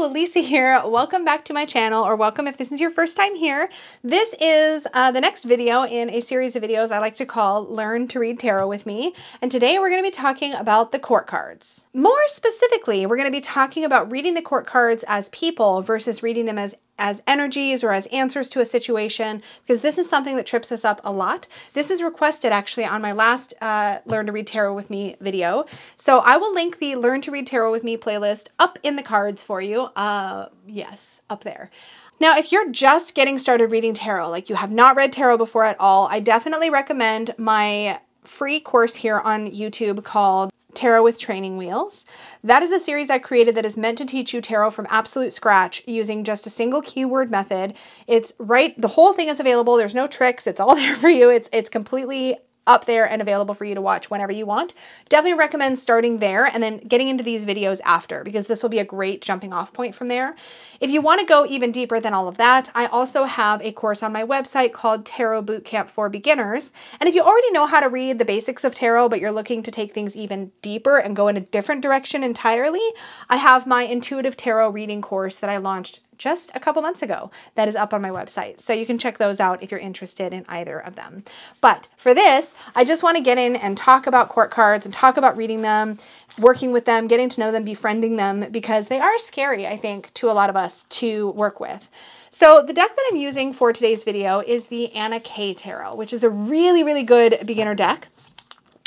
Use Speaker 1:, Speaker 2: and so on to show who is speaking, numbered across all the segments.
Speaker 1: Hello, Lisa here. Welcome back to my channel, or welcome if this is your first time here. This is the next video in a series of videos I like to call Learn to Read Tarot with Me. And today we're going to be talking about the court cards. More specifically, we're going to be talking about reading the court cards as people versus reading them as energies or as answers to a situation, because this is something that trips us up a lot. This was requested actually on my last Learn to Read Tarot with Me video. So I will link the Learn to Read Tarot with Me playlist up in the cards for you. Yes, up there. Now, if you're just getting started reading tarot, like you have not read tarot before at all, I definitely recommend my free course here on YouTube called Tarot with Training Wheels. That is a series I created that is meant to teach you tarot from absolute scratch using just a single keyword method. It's right, the whole thing is available. There's no tricks. It's all there for you. It's completely up there and available for you to watch whenever you want. Definitely recommend starting there and then getting into these videos after, because this will be a great jumping off point from there. If you want to go even deeper than all of that, I also have a course on my website called Tarot Bootcamp for Beginners. And if you already know how to read the basics of tarot, but you're looking to take things even deeper and go in a different direction entirely, I have my intuitive tarot reading course that I launched just a couple months ago that is up on my website. So you can check those out if you're interested in either of them. But for this, I just want to get in and talk about court cards and talk about reading them, working with them, getting to know them, befriending them, because they are scary, I think, to a lot of us to work with. So the deck that I'm using for today's video is the Anna K Tarot, which is a really, really good beginner deck.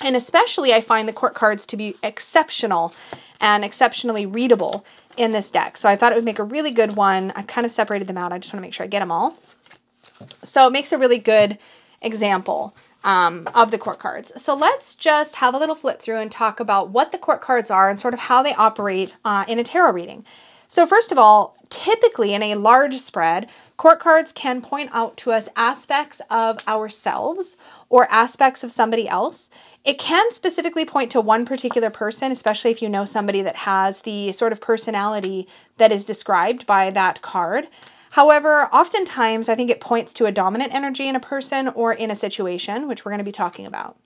Speaker 1: And especially I find the court cards to be exceptional and exceptionally readable in this deck. So I thought it would make a really good one. I've kind of separated them out. I just want to make sure I get them all. So it makes a really good example of the court cards. So let's just have a little flip through and talk about what the court cards are and sort of how they operate in a tarot reading. So first of all, typically in a large spread, court cards can point out to us aspects of ourselves or aspects of somebody else. It can specifically point to one particular person, especially if you know somebody that has the sort of personality that is described by that card. However, oftentimes I think it points to a dominant energy in a person or in a situation, which we're going to be talking about.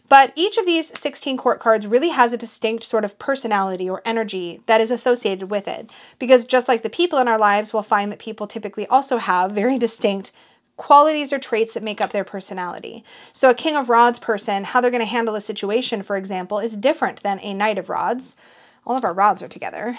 Speaker 1: But each of these 16 court cards really has a distinct sort of personality or energy that is associated with it. Because just like the people in our lives, we'll find that people typically also have very distinct qualities or traits that make up their personality. So a King of Rods person, how they're going to handle a situation, for example, is different than a Knight of Rods. All of our rods are together.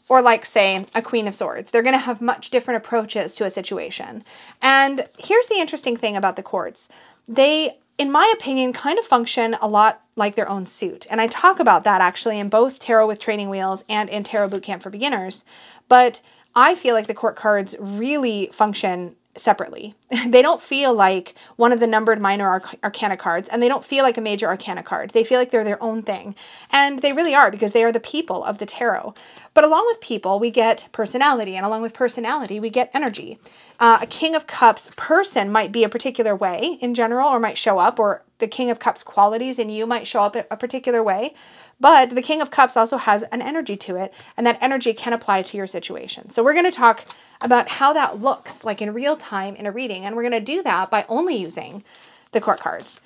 Speaker 1: Or like, say, a Queen of Swords. They're going to have much different approaches to a situation. And here's the interesting thing about the courts. They, in my opinion, kind of function a lot like their own suit. And I talk about that actually in both Tarot with Training Wheels and in Tarot Bootcamp for Beginners. But I feel like the court cards really function separately. They don't feel like one of the numbered minor arcana cards, and they don't feel like a major arcana card. They feel like they're their own thing. And they really are, because they are the people of the tarot. But along with people, we get personality, and along with personality, we get energy. A King of Cups person might be a particular way in general, or might show up, or the King of Cups qualities in you might show up a particular way. But the King of Cups also has an energy to it, and that energy can apply to your situation. So we're going to talk about how that looks like in real time in a reading, and we're going to do that by only using the court cards.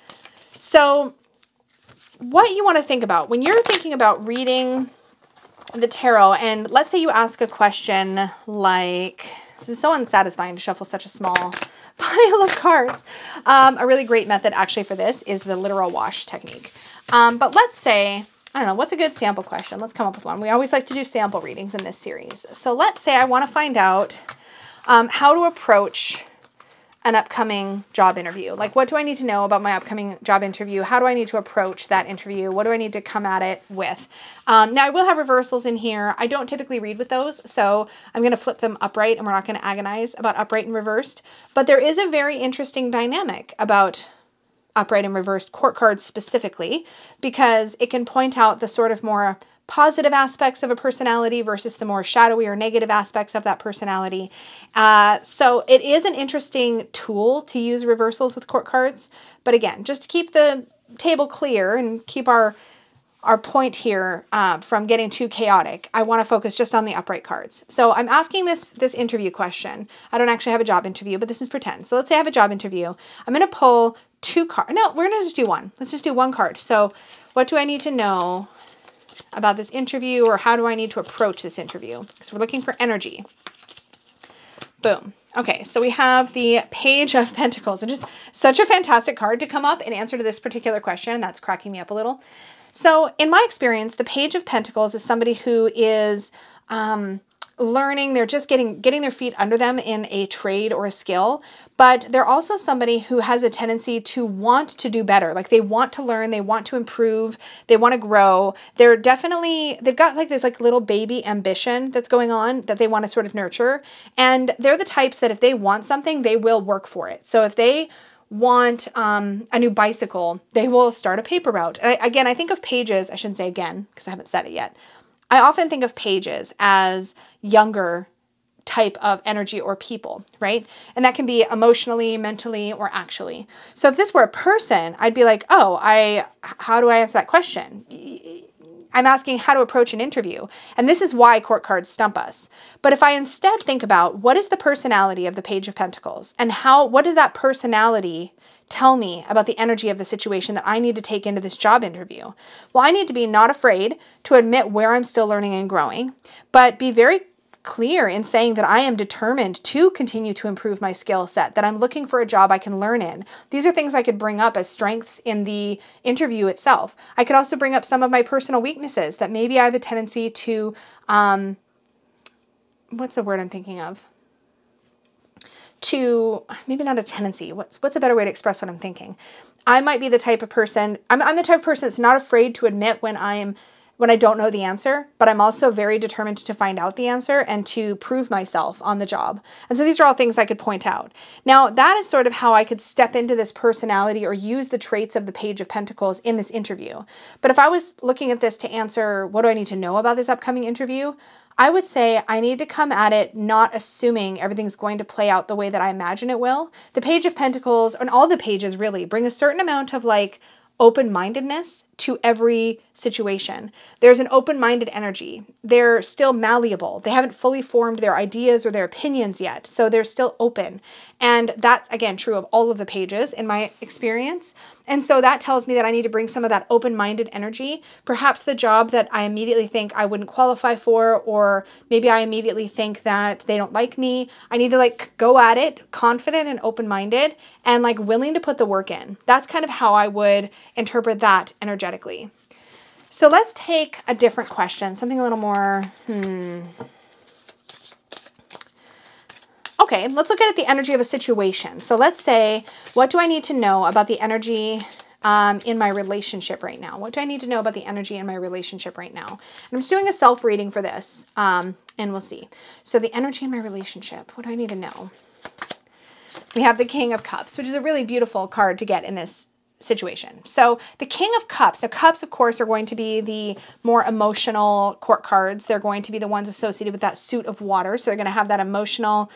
Speaker 1: So what you want to think about when you're thinking about reading the tarot, and let's say you ask a question like, this is so unsatisfying to shuffle such a small pile of cards. A really great method actually for this is the literal wash technique. But let's say, I don't know, what's a good sample question? Let's come up with one. We always like to do sample readings in this series. So let's say I want to find out how to approach an upcoming job interview. Like, what do I need to know about my upcoming job interview? How do I need to approach that interview? What do I need to come at it with? Now, I will have reversals in here. I don't typically read with those, so I'm going to flip them upright, and we're not going to agonize about upright and reversed. But there is a very interesting dynamic about upright and reversed court cards specifically, because it can point out the sort of more positive aspects of a personality versus the more shadowy or negative aspects of that personality. So it is an interesting tool to use reversals with court cards. But again, just to keep the table clear and keep our point here from getting too chaotic, I want to focus just on the upright cards. So I'm asking this interview question. I don't actually have a job interview, but this is pretend. So let's say I have a job interview. I'm going to pull two cards. No, we're going to just do one. Let's just do one card. So what do I need to know about this interview, or how do I need to approach this interview? So we're looking for energy. Boom. Okay, so we have the Page of Pentacles, which is such a fantastic card to come up in answer to this particular question, and that's cracking me up a little. So in my experience, the Page of Pentacles is somebody who is learning, they're just getting their feet under them in a trade or a skill, but they're also somebody who has a tendency to want to do better. Like they want to learn, they want to improve, they want to grow. They've got like this like little baby ambition that's going on that they want to sort of nurture. And they're the types that if they want something, they will work for it. So if they want a new bicycle, they will start a paper route. Again, I think of pages, I shouldn't say again because I haven't said it yet. I often think of pages as younger type of energy or people, right? And that can be emotionally, mentally, or actually. So if this were a person, I'd be like, oh, how do I answer that question? I'm asking how to approach an interview. And this is why court cards stump us. But if I instead think about what is the personality of the Page of Pentacles and what does that personality tell me about the energy of the situation that I need to take into this job interview? Well, I need to be not afraid to admit where I'm still learning and growing, but be very clear in saying that I am determined to continue to improve my skill set, that I'm looking for a job I can learn in. These are things I could bring up as strengths in the interview itself. I could also bring up some of my personal weaknesses that maybe I have a tendency to, what's the word I'm thinking of? To, maybe not a tendency, what's a better way to express what I'm thinking? I might be the type of person, I'm the type of person that's not afraid to admit when I don't know the answer, but I'm also very determined to find out the answer and to prove myself on the job. And so these are all things I could point out. Now, that is sort of how I could step into this personality or use the traits of the Page of Pentacles in this interview. But if I was looking at this to answer, what do I need to know about this upcoming interview? I would say I need to come at it not assuming everything's going to play out the way that I imagine it will. The Page of Pentacles, and all the pages really, bring a certain amount of like open-mindedness to every situation. There's an open-minded energy. They're still malleable. They haven't fully formed their ideas or their opinions yet, so they're still open. And that's, again, true of all of the pages in my experience. And so that tells me that I need to bring some of that open-minded energy. Perhaps the job that I immediately think I wouldn't qualify for, or maybe I immediately think that they don't like me. I need to like go at it confident and open-minded and like willing to put the work in. That's kind of how I would interpret that energetically. So let's take a different question, something a little more, Okay, let's look at the energy of a situation. So let's say, what do I need to know about the energy in my relationship right now? What do I need to know about the energy in my relationship right now? And I'm just doing a self-reading for this, and we'll see. So the energy in my relationship, what do I need to know? We have the King of Cups, which is a really beautiful card to get in this situation. So the King of Cups, now cups of course are going to be the more emotional court cards. They're going to be the ones associated with that suit of water. So they're going to have that emotional,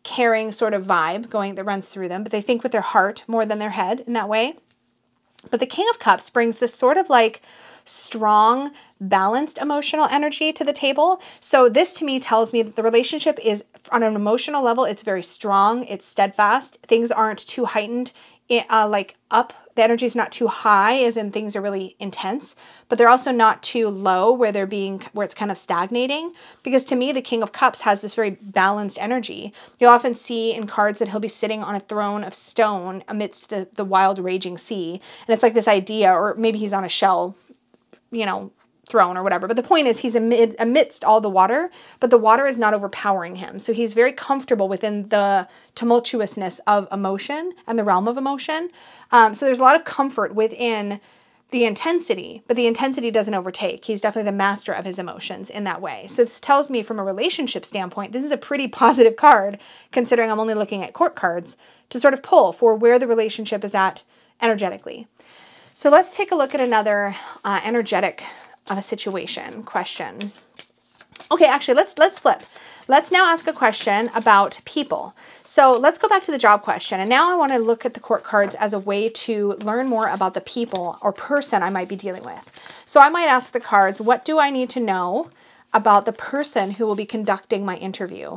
Speaker 1: caring sort of vibe that runs through them, but they think with their heart more than their head in that way. But the King of Cups brings this sort of like strong, balanced emotional energy to the table. So this to me tells me that the relationship is on an emotional level, it's very strong, it's steadfast, things aren't too heightened, like up, the energy is not too high as in things are really intense, but they're also not too low where it's kind of stagnating, because to me the King of Cups has this very balanced energy. You'll often see in cards that he'll be sitting on a throne of stone amidst the wild raging sea, and it's like this idea, or maybe he's on a shell, throne or whatever. But the point is he's amidst all the water, but the water is not overpowering him. So he's very comfortable within the tumultuousness of emotion and the realm of emotion. So there's a lot of comfort within the intensity, but the intensity doesn't overtake. He's definitely the master of his emotions in that way. So this tells me from a relationship standpoint, this is a pretty positive card, considering I'm only looking at court cards, to sort of pull for where the relationship is at energetically. So let's take a look at another energetic of a situation question. Okay, actually, let's flip. Let's now ask a question about people. So let's go back to the job question. And now I want to look at the court cards as a way to learn more about the people or person I might be dealing with. So I might ask the cards, what do I need to know about the person who will be conducting my interview,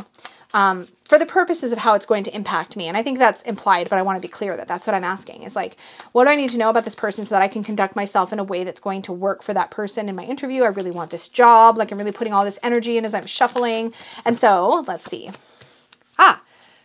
Speaker 1: for the purposes of how it's going to impact me. And I think that's implied, but I want to be clear that that's what I'm asking. Is like, what do I need to know about this person so that I can conduct myself in a way that's going to work for that person in my interview? I really want this job. Like, I'm really putting all this energy in as I'm shuffling. And so let's see.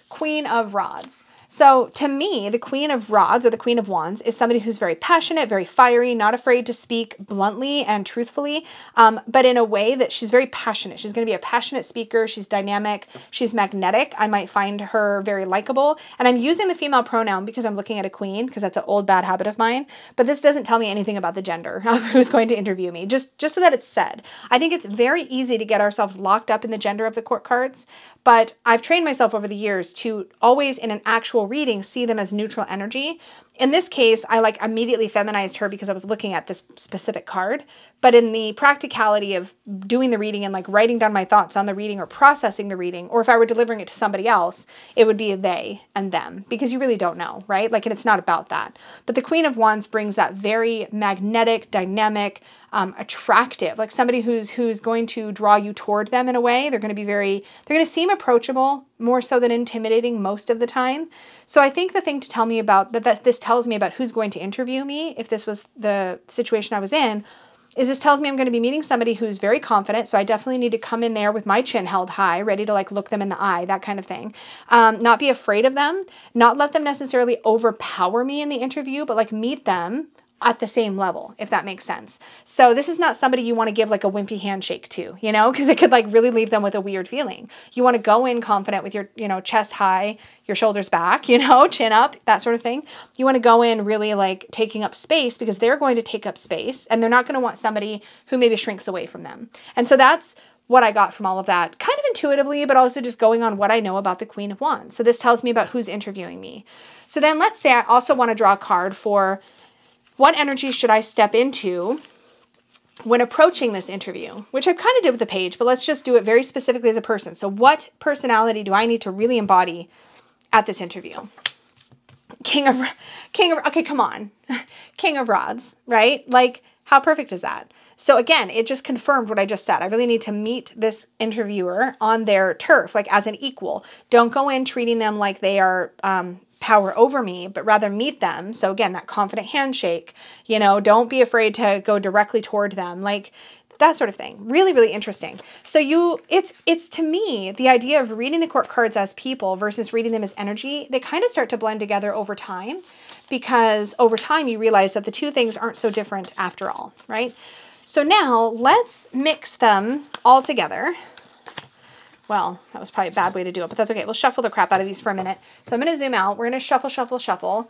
Speaker 1: Queen of Rods. So to me, the Queen of Rods or the Queen of Wands is somebody who's very passionate, very fiery, not afraid to speak bluntly and truthfully, but in a way that she's very passionate. She's going to be a passionate speaker. She's dynamic. She's magnetic. I might find her very likable. And I'm using the female pronoun because I'm looking at a queen, because that's an old bad habit of mine. But this doesn't tell me anything about the gender of who's going to interview me, just so that it's said. I think it's very easy to get ourselves locked up in the gender of the court cards, but I've trained myself over the years to always in an actual reading see them as neutral energy. In this case, I like immediately feminized her because I was looking at this specific card. But in the practicality of doing the reading and like writing down my thoughts on the reading or processing the reading, or if I were delivering it to somebody else, it would be they and them, because you really don't know, right? Like, and it's not about that. But the Queen of Wands brings that very magnetic, dynamic, attractive, like somebody who's going to draw you toward them in a way. They're going to seem approachable more so than intimidating most of the time. So I think the thing to tell me about that this tells me about who's going to interview me, if this was the situation I was in, is this tells me I'm going to be meeting somebody who's very confident. So I definitely need to come in there with my chin held high, ready to like look them in the eye, that kind of thing. Not be afraid of them, not let them necessarily overpower me in the interview, but like meet them at the same level, if that makes sense. So this is not somebody you want to give like a wimpy handshake to, you know, because it could like really leave them with a weird feeling. You want to go in confident with your, you know, chest high, your shoulders back, you know, chin up, that sort of thing. You want to go in really like taking up space, because they're going to take up space and they're not going to want somebody who maybe shrinks away from them. And so that's what I got from all of that, kind of intuitively, but also just going on what I know about the Queen of Wands. So this tells me about who's interviewing me. So then let's say I also want to draw a card for what energy should I step into when approaching this interview, which I kind of did with the page, but let's just do it very specifically as a person. So what personality do I need to really embody at this interview? Okay, come on. King of Rods, right? Like, how perfect is that? So again, it just confirmed what I just said. I really need to meet this interviewer on their turf, like as an equal. Don't go in treating them like they are power over me, but rather meet them. So again, that confident handshake, you know, don't be afraid to go directly toward them, like that sort of thing. Really, really interesting. So it's to me, the idea of reading the court cards as people versus reading them as energy, they kind of start to blend together over time, because over time you realize that the two things aren't so different after all, right? So now let's mix them all together. Well, that was probably a bad way to do it, but that's okay. We'll shuffle the crap out of these for a minute. So I'm going to zoom out. We're going to shuffle, shuffle, shuffle.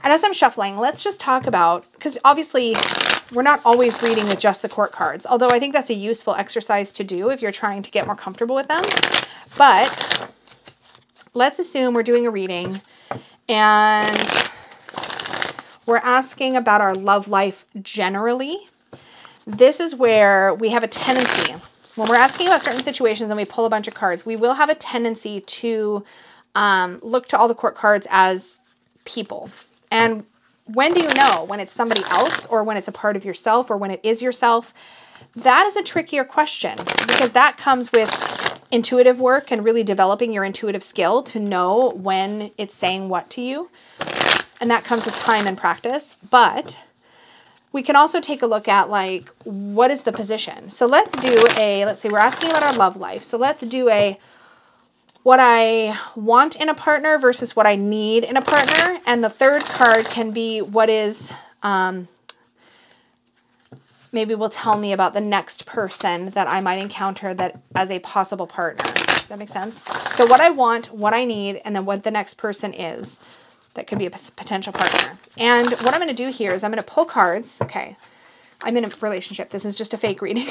Speaker 1: And as I'm shuffling, let's just talk about, because obviously we're not always reading with just the court cards, although I think that's a useful exercise to do if you're trying to get more comfortable with them. But let's assume we're doing a reading and we're asking about our love life generally. This is where we have a tendency, when we're asking about certain situations and we pull a bunch of cards, we will have a tendency to look to all the court cards as people. And when do you know when it's somebody else, or when it's a part of yourself, or when it is yourself? That is a trickier question, because that comes with intuitive work and really developing your intuitive skill to know when it's saying what to you. And that comes with time and practice. But we can also take a look at, like, what is the position? So let's say we're asking about our love life. So let's do what I want in a partner versus what I need in a partner. And the third card can be what is, maybe will tell me about the next person that I might encounter that as a possible partner. Does that make sense? So what I want, what I need, and then what the next person is that could be a potential partner. And what I'm going to do here is I'm going to pull cards. Okay, I'm in a relationship. This is just a fake reading.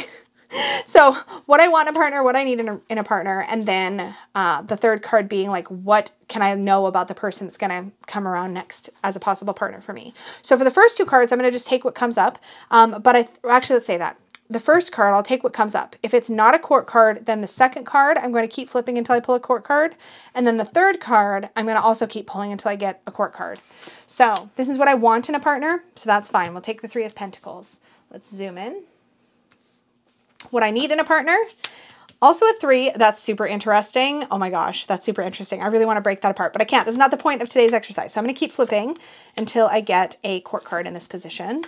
Speaker 1: So what I want in a partner, what I need in a partner, and then the third card being like, what can I know about the person that's going to come around next as a possible partner for me? So for the first two cards, I'm going to just take what comes up. Actually, let's say that. The first card, I'll take what comes up. If it's not a court card, then the second card, I'm going to keep flipping until I pull a court card. And then the third card, I'm going to also keep pulling until I get a court card. So this is what I want in a partner. So that's fine. We'll take the Three of Pentacles. Let's zoom in. What I need in a partner. Also a 3, that's super interesting. Oh my gosh, that's super interesting. I really want to break that apart, but I can't. That's not the point of today's exercise. So I'm going to keep flipping until I get a court card in this position.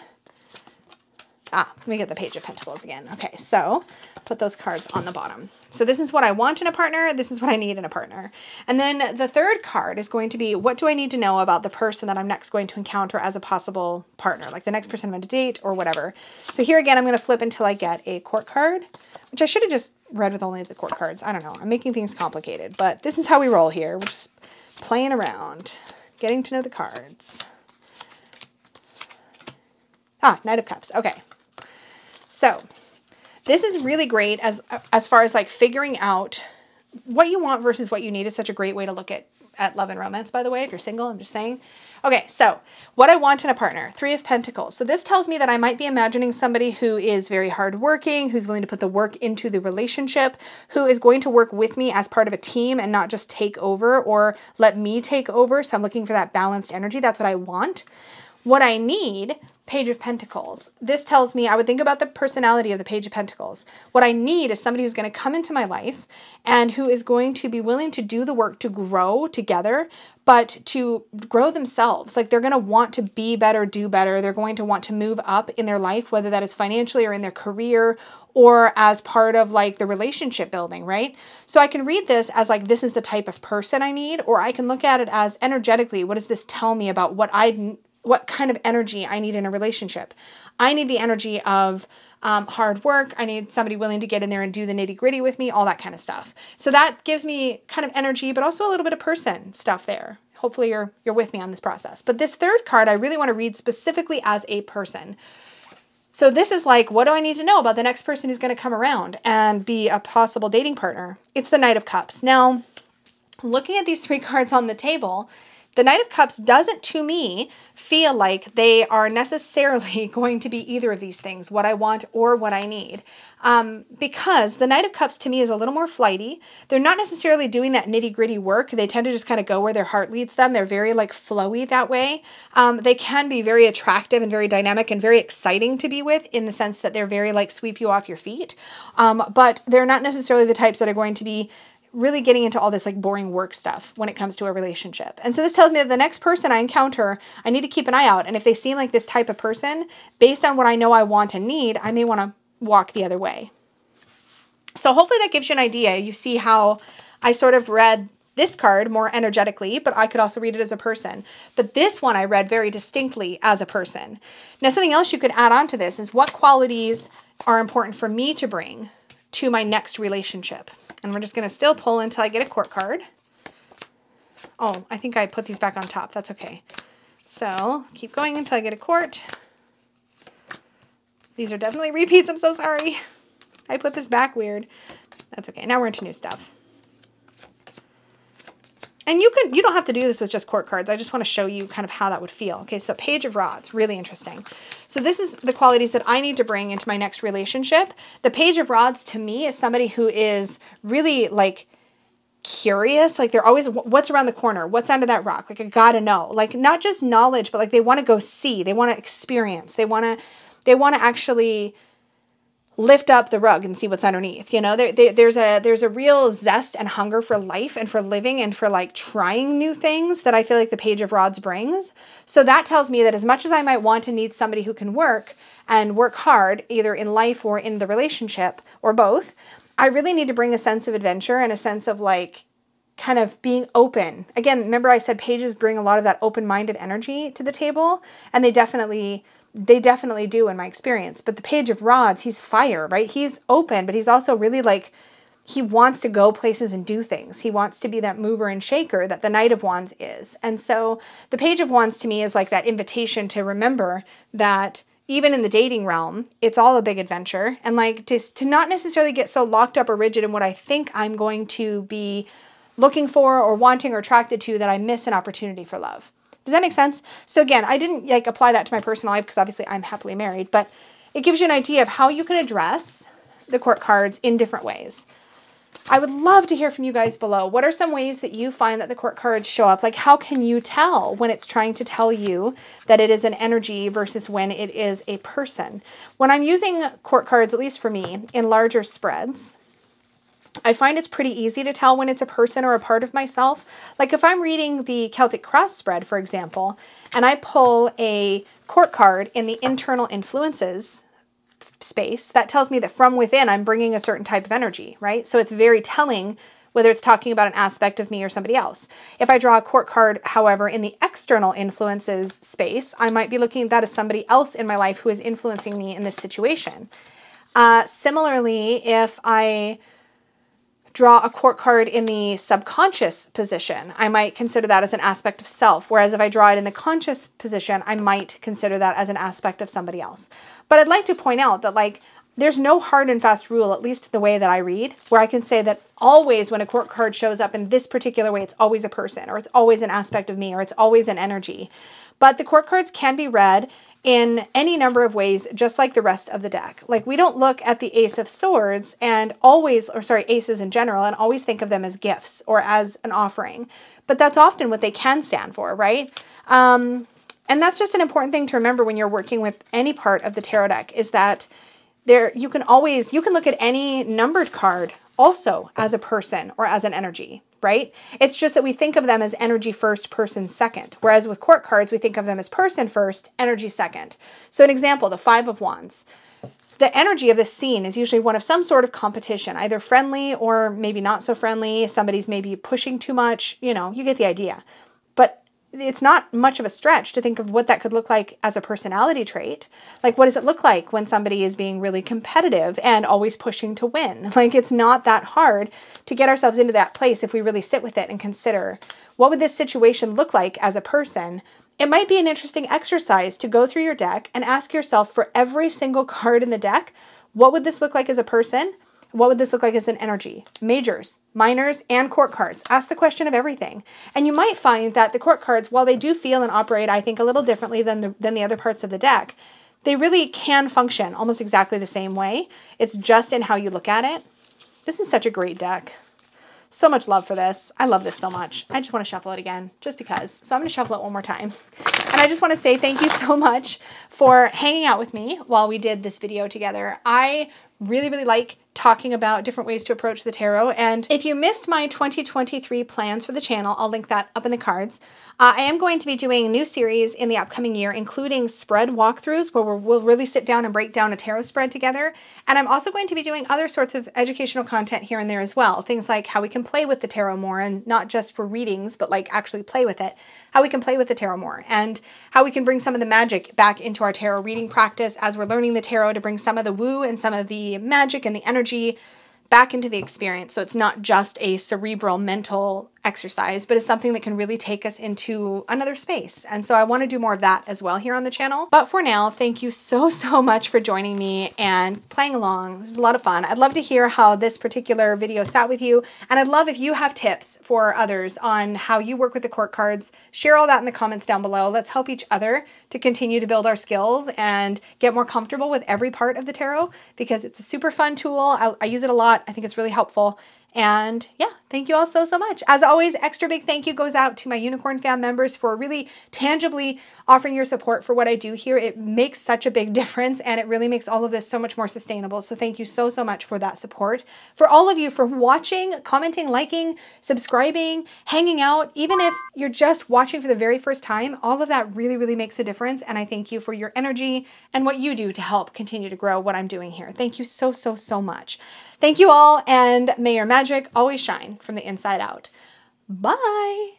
Speaker 1: Let me get the Page of Pentacles again. Okay, so put those cards on the bottom. So this is what I want in a partner. This is what I need in a partner. And then the third card is going to be, what do I need to know about the person that I'm next going to encounter as a possible partner, like the next person I'm going to date or whatever. So here again, I'm going to flip until I get a court card, which I should have just read with only the court cards. I don't know. I'm making things complicated, but this is how we roll here. We're just playing around, getting to know the cards. Knight of Cups. Okay. So this is really great as far as like figuring out what you want versus what you need is such a great way to look at love and romance, by the way, if you're single, I'm just saying. Okay, so what I want in a partner, 3 of Pentacles. So this tells me that I might be imagining somebody who is very hardworking, who's willing to put the work into the relationship, who is going to work with me as part of a team and not just take over or let me take over. So I'm looking for that balanced energy. That's what I want. What I need, Page of Pentacles. This tells me I would think about the personality of the Page of Pentacles. What I need is somebody who's going to come into my life and who is going to be willing to do the work to grow together, but to grow themselves. Like they're going to want to be better, do better. They're going to want to move up in their life, whether that is financially or in their career or as part of like the relationship building, right? So I can read this as like, this is the type of person I need, or I can look at it as energetically, what does this tell me about what kind of energy I need in a relationship? I need the energy of hard work. I need somebody willing to get in there and do the nitty gritty with me, all that kind of stuff. So that gives me kind of energy, but also a little bit of person stuff there. Hopefully you're with me on this process. But this third card, I really want to read specifically as a person. So this is like, what do I need to know about the next person who's going to come around and be a possible dating partner? It's the Knight of Cups. Now, looking at these 3 cards on the table, the Knight of Cups doesn't, to me, feel like they are necessarily going to be either of these things, what I want or what I need. Because the Knight of Cups, to me, is a little more flighty. They're not necessarily doing that nitty-gritty work. They tend to just kind of go where their heart leads them. They're very, like, flowy that way. They can be very attractive and very dynamic and very exciting to be with in the sense that they're very, like, sweep you off your feet. But they're not necessarily the types that are going to be really getting into all this like boring work stuff when it comes to a relationship. And so this tells me that the next person I encounter, I need to keep an eye out. And if they seem like this type of person, based on what I know I want and need, I may want to walk the other way. So hopefully that gives you an idea. You see how I sort of read this card more energetically, but I could also read it as a person. But this one I read very distinctly as a person. Now, something else you could add on to this is what qualities are important for me to bring to my next relationship. And we're just going to still pull until I get a court card. Oh, I think I put these back on top. That's okay. So keep going until I get a court. These are definitely repeats. I'm so sorry. I put this back weird. That's okay. Now we're into new stuff. And you don't have to do this with just court cards. I just want to show you kind of how that would feel. Okay, so Page of Rods, really interesting. So this is the qualities that I need to bring into my next relationship. The Page of Rods to me is somebody who is really like curious. Like they're always, what's around the corner? What's under that rock? Like I gotta know. Like not just knowledge, but like they want to go see. They want to experience. They want to actually lift up the rug and see what's underneath. You know, there's a real zest and hunger for life and for living and for like trying new things that I feel like the Page of Rods brings. So that tells me that as much as I might want to need somebody who can work and work hard, either in life or in the relationship or both, I really need to bring a sense of adventure and a sense of like kind of being open. Again, remember I said pages bring a lot of that open-minded energy to the table, and they definitely do in my experience. But the Page of Rods, he's fire, right? He's open, but he's also really like, he wants to go places and do things. He wants to be that mover and shaker that the Knight of Wands is. And so the Page of Wands to me is like that invitation to remember that even in the dating realm, it's all a big adventure. And like to not necessarily get so locked up or rigid in what I think I'm going to be looking for or wanting or attracted to that I miss an opportunity for love. Does that make sense? So again, I didn't like apply that to my personal life because obviously I'm happily married, but it gives you an idea of how you can address the court cards in different ways. I would love to hear from you guys below. What are some ways that you find that the court cards show up? Like, how can you tell when it's trying to tell you that it is an energy versus when it is a person? When I'm using court cards, at least for me, in larger spreads, I find it's pretty easy to tell when it's a person or a part of myself. Like if I'm reading the Celtic Cross spread, for example, and I pull a court card in the internal influences space, that tells me that from within I'm bringing a certain type of energy, right? So it's very telling whether it's talking about an aspect of me or somebody else. If I draw a court card, however, in the external influences space, I might be looking at that as somebody else in my life who is influencing me in this situation. Similarly, if I draw a court card in the subconscious position, I might consider that as an aspect of self. Whereas if I draw it in the conscious position, I might consider that as an aspect of somebody else. But I'd like to point out that like, there's no hard and fast rule, at least the way that I read, where I can say that always when a court card shows up in this particular way, it's always a person, or it's always an aspect of me, or it's always an energy. But the court cards can be read in any number of ways, just like the rest of the deck. Like we don't look at the Ace of Swords and always, or sorry, aces in general, and always think of them as gifts or as an offering. But that's often what they can stand for, right? And that's just an important thing to remember when you're working with any part of the tarot deck, is that you can look at any numbered card also as a person or as an energy, right? It's just that we think of them as energy first, person second. Whereas with court cards, we think of them as person first, energy second. So an example, the Five of Wands. The energy of this scene is usually one of some sort of competition, either friendly or maybe not so friendly. Somebody's maybe pushing too much, you know, you get the idea. But it's not much of a stretch to think of what that could look like as a personality trait. Like, what does it look like when somebody is being really competitive and always pushing to win? Like, it's not that hard to get ourselves into that place if we really sit with it and consider, what would this situation look like as a person? It might be an interesting exercise to go through your deck and ask yourself, for every single card in the deck, what would this look like as a person? What would this look like as an energy? Majors, minors, and court cards. Ask the question of everything. And you might find that the court cards, while they do feel and operate, I think, a little differently than the other parts of the deck, they really can function almost exactly the same way. It's just in how you look at it. This is such a great deck. So much love for this. I love this so much. I just want to shuffle it again, just because. So I'm going to shuffle it one more time. And I just want to say thank you so much for hanging out with me while we did this video together. I really, really like talking about different ways to approach the tarot. And if you missed my 2023 plans for the channel, I'll link that up in the cards. I am going to be doing a new series in the upcoming year, including spread walkthroughs, where we'll really sit down and break down a tarot spread together. And I'm also going to be doing other sorts of educational content here and there as well. Things like how we can play with the tarot more, and not just for readings, but like actually play with it. How we can play with the tarot more, and how we can bring some of the magic back into our tarot reading practice as we're learning the tarot, to bring some of the woo and some of the magic and the energy back into the experience. So it's not just a cerebral mental exercise, but it's something that can really take us into another space. And so I want to do more of that as well here on the channel. But for now, thank you so, so much for joining me and playing along. This is a lot of fun. I'd love to hear how this particular video sat with you. And I'd love if you have tips for others on how you work with the court cards. Share all that in the comments down below. Let's help each other to continue to build our skills and get more comfortable with every part of the tarot, because it's a super fun tool. I use it a lot. I think it's really helpful. And yeah, thank you all so, so much. As always, extra big thank you goes out to my Unicorn Fam members for really tangibly offering your support for what I do here. It makes such a big difference, and it really makes all of this so much more sustainable. So thank you so, so much for that support. For all of you for watching, commenting, liking, subscribing, hanging out, even if you're just watching for the very first time, all of that really, really makes a difference. And I thank you for your energy and what you do to help continue to grow what I'm doing here. Thank you so, so, so much. Thank you all, and may your magic always shine from the inside out. Bye.